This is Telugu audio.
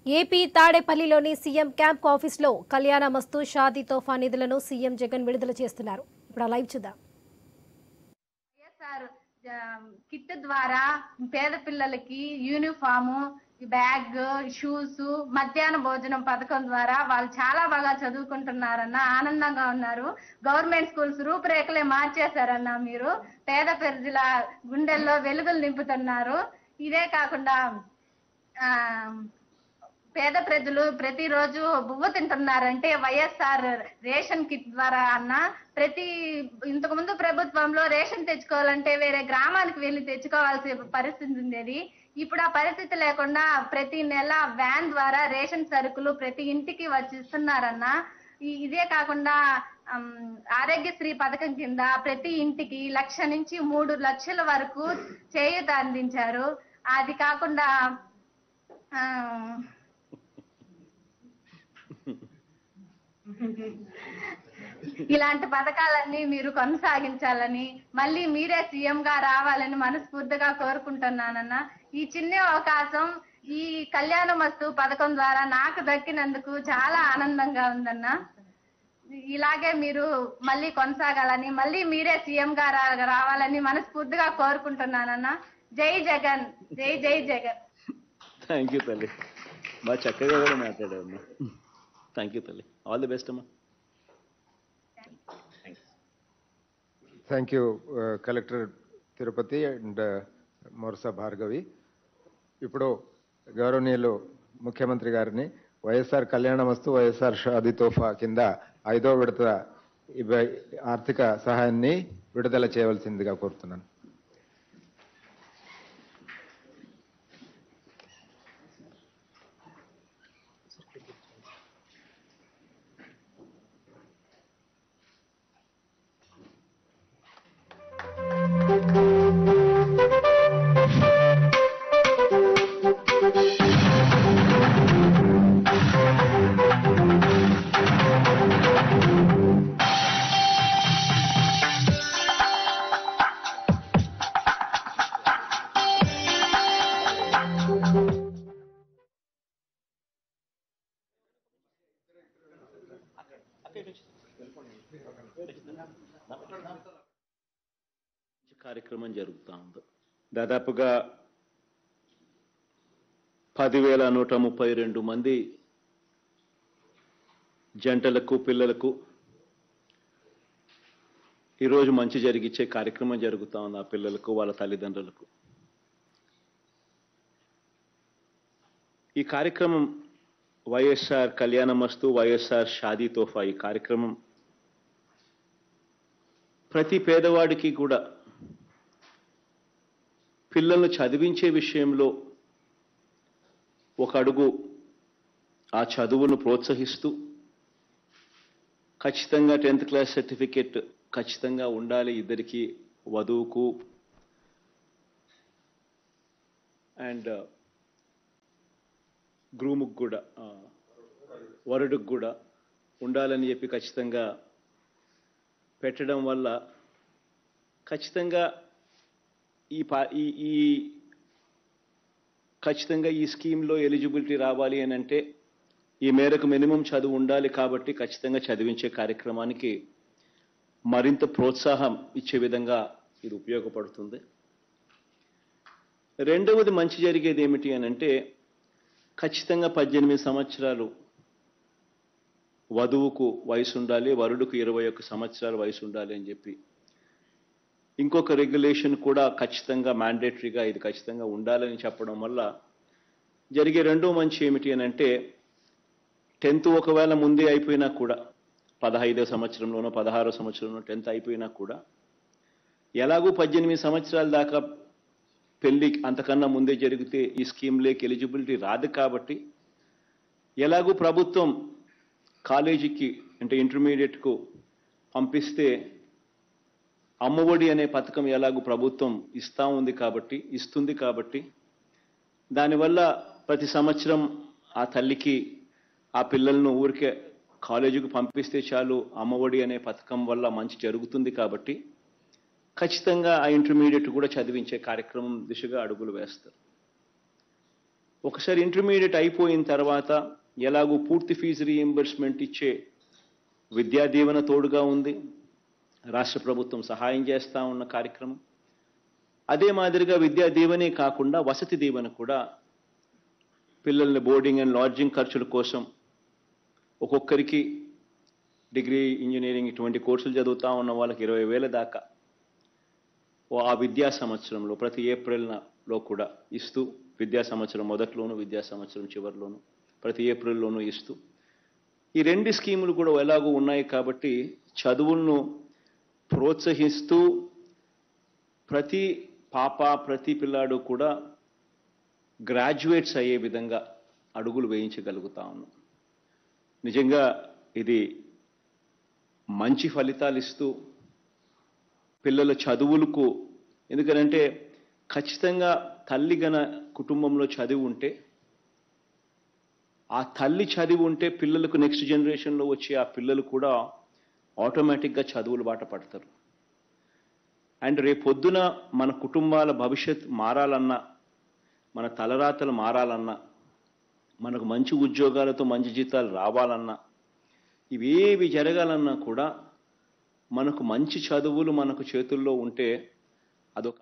ఏపీ తాడేపల్లిలోని సీఎం క్యాంప్ ఆఫీస్లో కళ్యాణ మస్తు షాదీ తోఫా నిధులను సీఎం జగన్ విడుదల చేస్తున్నారు. ఇప్పుడు ఆ లైవ్ చూద్దాం. కిట్ ద్వారా పేద పిల్లలకి యూనిఫాము, బ్యాగ్, షూస్, మధ్యాహ్న భోజనం పథకం ద్వారా వాళ్ళు చాలా బాగా చదువుకుంటున్నారన్న, ఆనందంగా ఉన్నారు. గవర్నమెంట్ స్కూల్స్ రూపురేఖలే మార్చేశారన్న. మీరు పేద ప్రజల గుండెల్లో వెలుగులు నింపుతున్నారు. ఇదే కాకుండా పేద ప్రజలు ప్రతిరోజు బువ్వ తింటున్నారంటే వైఎస్ఆర్ రేషన్ కిట్ ద్వారా అన్న. ఇంతకు ముందు ప్రభుత్వంలో రేషన్ తెచ్చుకోవాలంటే వేరే గ్రామానికి వెళ్ళి తెచ్చుకోవాల్సిన పరిస్థితి ఉండేది. ఇప్పుడు ఆ పరిస్థితి లేకుండా ప్రతి నెల వ్యాన్ ద్వారా రేషన్ సరుకులు ప్రతి ఇంటికి వచ్చి ఇస్తున్నారన్న. ఇదే కాకుండా ఆరోగ్యశ్రీ పథకం కింద ప్రతి ఇంటికి 1 లక్ష నుంచి 3 లక్షల వరకు చేయూత అందించారు. అది కాకుండా ఇలాంటి పథకాలన్నీ మీరు కొనసాగించాలని, మళ్ళీ మీరే సీఎం గా రావాలని మనస్ఫూర్తిగా కోరుకుంటున్నానన్న. ఈ చిన్న అవకాశం ఈ కళ్యాణ మస్తు పథకం ద్వారా నాకు దక్కినందుకు చాలా ఆనందంగా ఉందన్న. ఇలాగే మీరు మళ్ళీ కొనసాగాలని, మళ్ళీ మీరే సీఎం గా రావాలని మనస్ఫూర్తిగా కోరుకుంటున్నానన్న. జై జగన్, జై జై జగన్. థ్యాంక్ యూ తల్లి, బాగా చక్కగా కూడా మాట్లాడావమ్మా. థ్యాంక్ యూ తల్లి, ఆల్ ది బెస్ట్ అమ్మా. Thank you collector Tirupati and మోర్సా భార్గవి. ఇప్పుడు గౌరవనీయులు ముఖ్యమంత్రి గారిని వైఎస్ఆర్ కళ్యాణ మస్తు వైఎస్ఆర్ షాదీ తోఫా కింద 5వ విడత ఆర్థిక సహాయాన్ని విడుదల చేయవలసిందిగా కోరుతున్నాను. కార్యక్రమం జరుగుతూ ఉంది. దాదాపుగా 10,132 మంది జంటలకు, పిల్లలకు ఈరోజు మంచి జరిగిచ్చే కార్యక్రమం జరుగుతూ ఉంది. ఆ పిల్లలకు, వాళ్ళ తల్లిదండ్రులకు. ఈ కార్యక్రమం వైఎస్ఆర్ కళ్యాణ మస్తు వైఎస్ఆర్ షాదీ తోఫా, ఈ కార్యక్రమం ప్రతి పేదవాడికి కూడా పిల్లలను చదివించే విషయంలో ఒక అడుగు ఆ చదువును ప్రోత్సహిస్తూ ఖచ్చితంగా 10th క్లాస్ సర్టిఫికేట్ ఖచ్చితంగా ఉండాలి ఇద్దరికి, వధువుకు అండ్ గ్రూముకు కూడా, వరుడుకు కూడా ఉండాలని చెప్పి ఖచ్చితంగా పెట్టడం వల్ల ఖచ్చితంగా ఖచ్చితంగా ఈ స్కీమ్లో ఎలిజిబిలిటీ రావాలి అని అంటే ఈ మేరకు మినిమం చదువు ఉండాలి. కాబట్టి ఖచ్చితంగా చదివించే కార్యక్రమానికి మరింత ప్రోత్సాహం ఇచ్చే విధంగా ఇది ఉపయోగపడుతుంది. రెండవది మంచి జరిగేది ఏమిటి అని అంటే ఖచ్చితంగా 18 సంవత్సరాలు వధువుకు వయసు ఉండాలి, వరుడుకు 21 సంవత్సరాల వయసు ఉండాలి అని చెప్పి ఇంకొక రెగ్యులేషన్ కూడా ఖచ్చితంగా మ్యాండేటరీగా ఇది ఖచ్చితంగా ఉండాలని చెప్పడం వల్ల జరిగే రెండో మంచి ఏమిటి అని అంటే 10th ఒకవేళ ముందే అయిపోయినా కూడా 15వ సంవత్సరంలోనో 16వ సంవత్సరంలో 10th అయిపోయినా కూడా ఎలాగూ 18 సంవత్సరాల దాకా పెళ్లి అంతకన్నా ముందే జరిగితే ఈ స్కీమ్లోకి ఎలిజిబిలిటీ రాదు. కాబట్టి ఎలాగూ ప్రభుత్వం కాలేజీకి అంటే ఇంటర్మీడియట్కు పంపిస్తే అమ్మఒడి అనే పథకం ఎలాగూ ప్రభుత్వం ఇస్తుంది కాబట్టి దానివల్ల ప్రతి సంవత్సరం ఆ తల్లికి ఆ పిల్లలను ఊరికే కాలేజీకి పంపిస్తే చాలు, అమ్మఒడి అనే పథకం వల్ల మంచి జరుగుతుంది. కాబట్టి ఖచ్చితంగా ఆ ఇంటర్మీడియట్ కూడా చదివించే కార్యక్రమం దిశగా అడుగులు వేస్తారు. ఒకసారి ఇంటర్మీడియట్ అయిపోయిన తర్వాత ఎలాగూ పూర్తి ఫీజు రీయింబర్స్మెంట్ ఇచ్చే విద్యా దీవెన తోడుగా ఉంది. రాష్ట్ర ప్రభుత్వం సహాయం చేస్తూ ఉన్న కార్యక్రమం. అదే మాదిరిగా విద్యా దీవెనే కాకుండా వసతి దీవెన కూడా పిల్లల్ని బోర్డింగ్ అండ్ లాడ్జింగ్ ఖర్చుల కోసం ఒక్కొక్కరికి డిగ్రీ ఇంజనీరింగ్ ఇటువంటి కోర్సులు చదువుతూ ఉన్న వాళ్ళకి 20,000 దాకా ఆ విద్యా సంవత్సరంలో ప్రతి ఏప్రిల్లో కూడా ఇస్తూ, విద్యా సంవత్సరం మొదట్లోనూ విద్యా సంవత్సరం చివరిలోనూ ప్రతి ఏప్రిల్లోనూ ఇస్తూ, ఈ 2 స్కీములు కూడా ఎలాగూ ఉన్నాయి కాబట్టి చదువులను ప్రోత్సహిస్తూ ప్రతి పాప ప్రతి పిల్లాడు కూడా గ్రాడ్యుయేట్స్ అయ్యే విధంగా అడుగులు వేయించగలుగుతా ఉన్నాం. నిజంగా ఇది మంచి ఫలితాలు ఇస్తూ పిల్లల చదువులకు, ఎందుకనంటే ఖచ్చితంగా తల్లి గన కుటుంబంలో చదివి ఉంటే, ఆ తల్లి చదివి ఉంటే పిల్లలకు నెక్స్ట్ జనరేషన్లో వచ్చే ఆ పిల్లలు కూడా ఆటోమేటిక్గా చదువులు బాట పడతారు. అండ్ రేపొద్దున మన కుటుంబాల భవిష్యత్ మారాలన్నా, మన తలరాతలు మారాలన్నా, మనకు మంచి ఉద్యోగాలతో మంచి జీతాలు రావాలన్నా, ఇవేవి జరగాలన్నా కూడా మనకు మంచి చదువులు మనకు చేతుల్లో ఉంటే అదొక